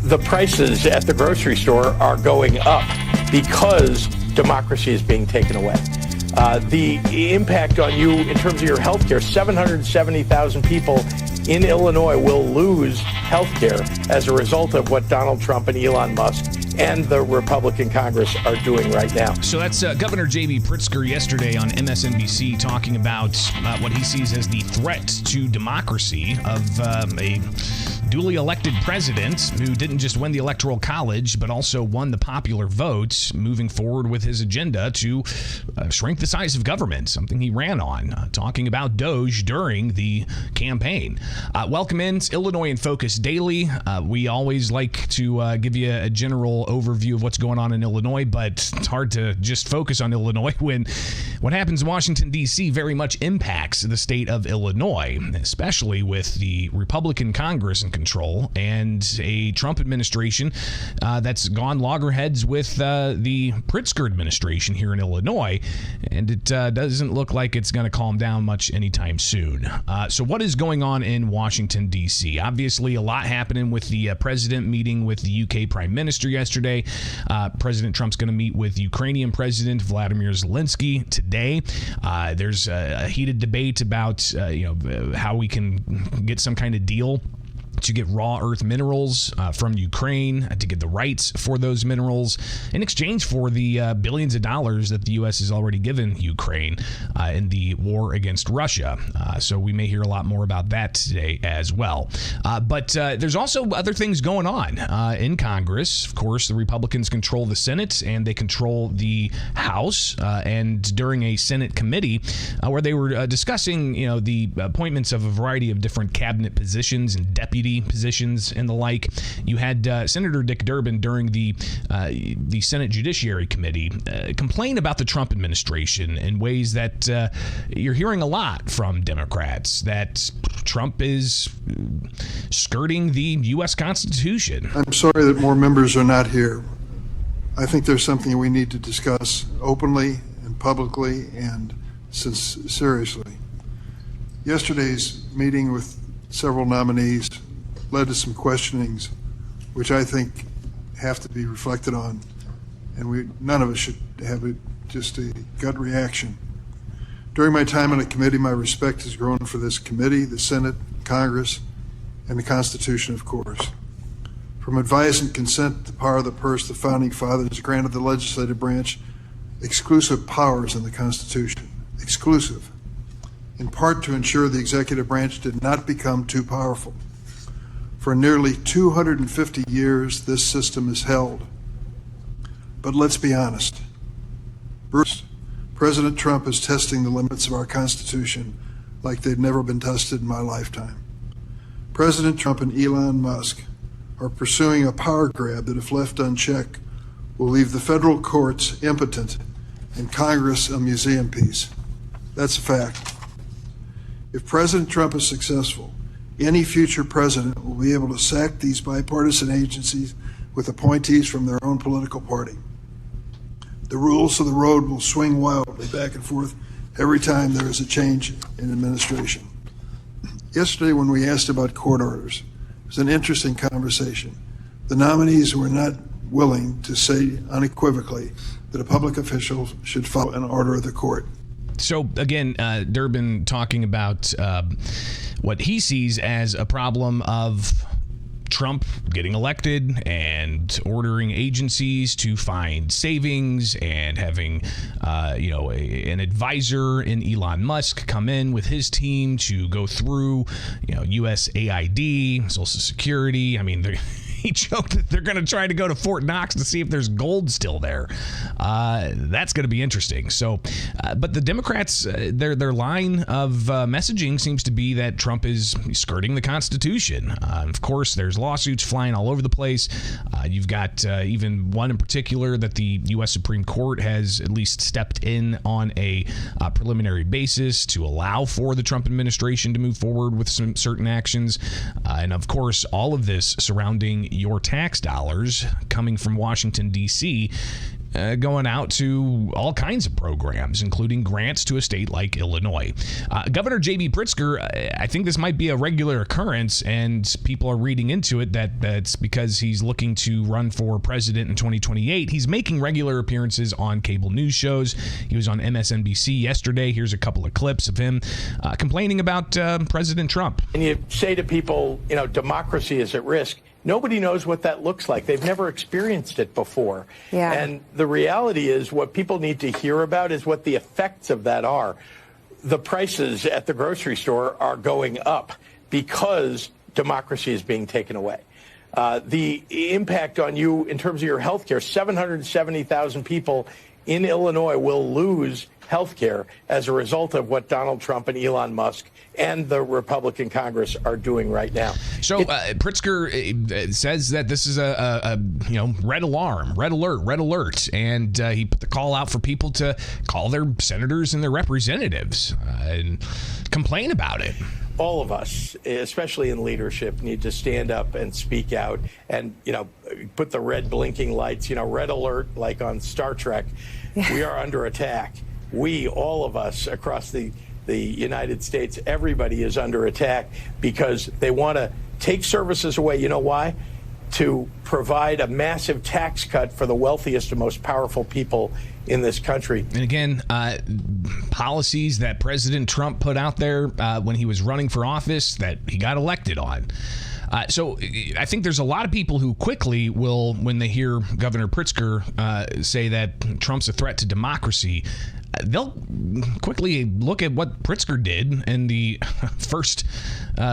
the prices at the grocery store are going up because democracy is being taken away. The impact on you in terms of your health care, 770,000 people in Illinois will lose health care as a result of what Donald Trump and Elon Musk and the Republican Congress are doing right now. So that's Governor J.B. Pritzker yesterday on MSNBC talking about what he sees as the threat to democracy of a duly elected president who didn't just win the Electoral College, but also won the popular vote, moving forward with his agenda to shrink the size of government, something he ran on, talking about Doge during the campaign. Welcome in. It's Illinois in Focus Daily. We always like to give you a general overview of what's going on in Illinois, but it's hard to just focus on Illinois when what happens in Washington, D.C. very much impacts the state of Illinois, especially with the Republican Congress in control and a Trump administration that's gone loggerheads with the Pritzker administration here in Illinois, and it doesn't look like it's going to calm down much anytime soon. So what is going on in Washington, D.C.? Obviously, a lot happening with the president meeting with the U.K. Prime Minister yesterday. President Trump's going to meet with Ukrainian President Vladimir Zelensky today. There's a heated debate about how we can get some kind of deal to get raw earth minerals from Ukraine, to get the rights for those minerals in exchange for the billions of dollars that the U.S. has already given Ukraine in the war against Russia. So we may hear a lot more about that today as well. But there's also other things going on in Congress. Of course, the Republicans control the Senate and they control the House. And during a Senate committee where they were discussing, the appointments of a variety of different cabinet positions and deputy positions and the like, you had Senator Dick Durbin during the Senate Judiciary Committee complain about the Trump administration in ways that you're hearing a lot from Democrats, that Trump is skirting the U.S. Constitution. I'm sorry that more members are not here. I think there's something we need to discuss openly and publicly and seriously. Yesterday's meeting with several nominees led to some questionings which I think have to be reflected on, and none of us should have just a gut reaction. During my time on the committee, my respect has grown for this committee, the Senate, Congress, and the Constitution, of course. From advice and consent to the power of the purse, the Founding Fathers granted the legislative branch exclusive powers in the Constitution, exclusive, in part to ensure the executive branch did not become too powerful. For nearly 250 years, this system is held. But let's be honest. First, President Trump is testing the limits of our Constitution like they've never been tested in my lifetime. President Trump and Elon Musk are pursuing a power grab that, if left unchecked, will leave the federal courts impotent and Congress a museum piece. That's a fact. If President Trump is successful, any future president will be able to sack these bipartisan agencies with appointees from their own political party. The rules of the road will swing wildly back and forth every time there is a change in administration. Yesterday, when we asked about court orders, it was an interesting conversation. The nominees were not willing to say unequivocally that a public official should follow an order of the court. So again, Durbin talking about what he sees as a problem of Trump getting elected and ordering agencies to find savings and having, an advisor in Elon Musk come in with his team to go through, USAID, Social Security. I mean, he joked that they're going to try to go to Fort Knox to see if there's gold still there. That's going to be interesting. So, but the Democrats, their line of messaging seems to be that Trump is skirting the Constitution. Of course, there's lawsuits flying all over the place. You've got even one in particular that the U.S. Supreme Court has at least stepped in on a preliminary basis to allow for the Trump administration to move forward with some certain actions. And of course, all of this surrounding your tax dollars coming from Washington, D.C., going out to all kinds of programs, including grants to a state like Illinois. Governor J.B. Pritzker, I think this might be a regular occurrence, and people are reading into it that that's because he's looking to run for president in 2028. He's making regular appearances on cable news shows. He was on MSNBC yesterday. Here's a couple of clips of him complaining about President Trump. And you say to people, democracy is at risk. Nobody knows what that looks like. They've never experienced it before. Yeah. And the reality is what people need to hear about is what the effects of that are. The prices at the grocery store are going up because democracy is being taken away. The impact on you in terms of your health care, 770,000 people in Illinois will lose health care as a result of what Donald Trump and Elon Musk and the Republican Congress are doing right now. So Pritzker says that this is a red alarm, red alert, and he put the call out for people to call their senators and their representatives and complain about it. All of us, especially in leadership, need to stand up and speak out and, put the red blinking lights, red alert like on Star Trek. Yeah. We are under attack. We, all of us across the United States, everybody is under attack because they want to take services away. You know why? To provide a massive tax cut for the wealthiest and most powerful people in this country. And again, policies that President Trump put out there when he was running for office that he got elected on. So I think there's a lot of people who quickly will, when they hear Governor Pritzker say that Trump's a threat to democracy, they'll quickly look at what Pritzker did in the first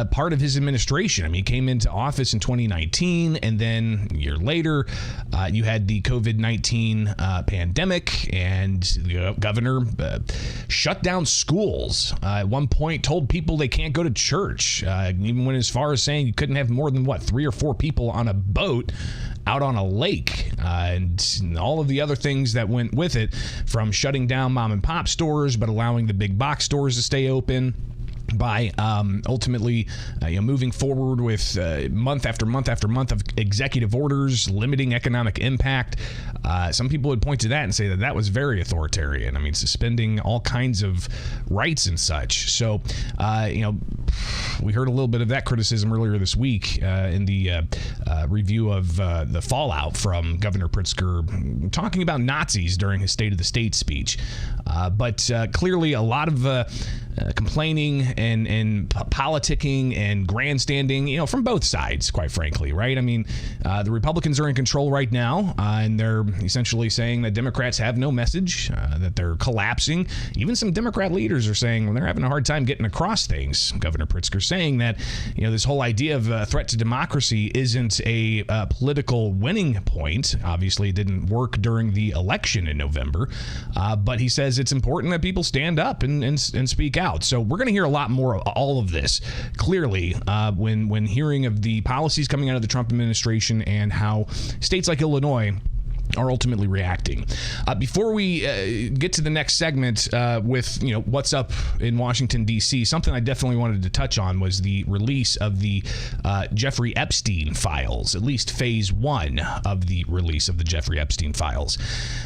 part of his administration. I mean, he came into office in 2019, and then a year later, you had the COVID-19 pandemic, and the governor shut down schools. At one point, told people they can't go to church, even went as far as saying you couldn't have more than, 3 or 4 people on a boat out on a lake, and all of the other things that went with it, from shutting down mom and pop stores but allowing the big box stores to stay open, by ultimately moving forward with month after month after month of executive orders limiting economic impact. Some people would point to that and say that that was very authoritarian. I mean, suspending all kinds of rights and such. So, we heard a little bit of that criticism earlier this week in the review of the fallout from Governor Pritzker talking about Nazis during his State of the State speech. But clearly a lot of complaining and politicking and grandstanding, from both sides, quite frankly, right? I mean, the Republicans are in control right now, and they're essentially saying that Democrats have no message, that they're collapsing. Even some Democrat leaders are saying they're having a hard time getting across things. Governor Pritzker saying that, this whole idea of a threat to democracy isn't a political winning point. Obviously, it didn't work during the election in November, but he says it's important that people stand up and speak out. So we're going to hear a lot more of all of this, clearly, when hearing of the policies coming out of the Trump administration and how states like Illinois are ultimately reacting. Before we get to the next segment with what's up in Washington D.C., something I definitely wanted to touch on was the release of the Jeffrey Epstein files, at least phase 1 of the release of the Jeffrey Epstein files.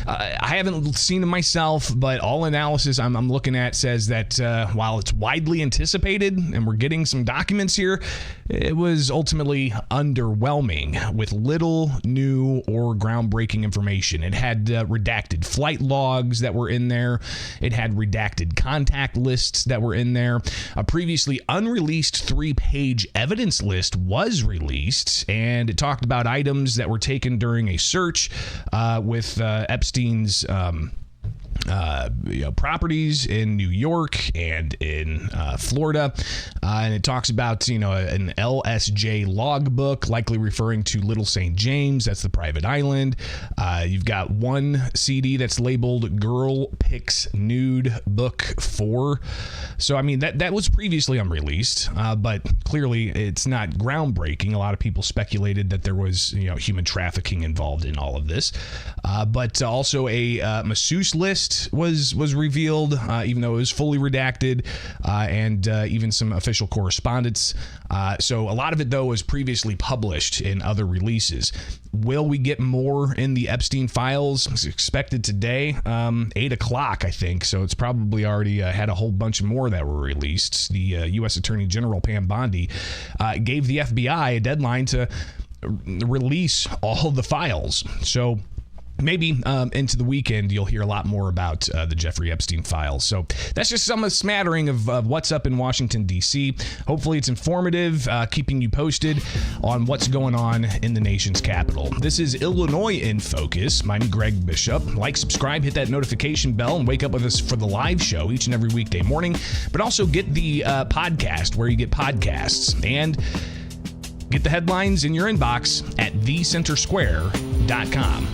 I haven't seen them myself, but all analysis I'm looking at says that while it's widely anticipated and we're getting some documents here, it was ultimately underwhelming with little new or groundbreaking information. It had redacted flight logs that were in there. It had redacted contact lists that were in there. A previously unreleased 3-page evidence list was released, and it talked about items that were taken during a search with Epstein's properties in New York and in Florida, and it talks about an LSJ logbook, likely referring to Little St. James. That's the private island. You've got one CD that's labeled Girl Pics Nude Book 4. So I mean that was previously unreleased, but clearly it's not groundbreaking. A lot of people speculated that there was human trafficking involved in all of this, but also a masseuse list list was revealed, even though it was fully redacted, and even some official correspondence. So a lot of it, though, was previously published in other releases. Will we get more in the Epstein files? It's expected today, 8 o'clock, I think. So it's probably already had a whole bunch more that were released. The U.S. Attorney General Pam Bondi gave the FBI a deadline to release all the files. So maybe into the weekend, you'll hear a lot more about the Jeffrey Epstein files. So that's just some smattering of what's up in Washington, D.C. Hopefully it's informative, keeping you posted on what's going on in the nation's capital. This is Illinois in Focus. I'm Greg Bishop. Like, subscribe, hit that notification bell, and wake up with us for the live show each and every weekday morning. But also get the podcast where you get podcasts. And get the headlines in your inbox at thecentersquare.com.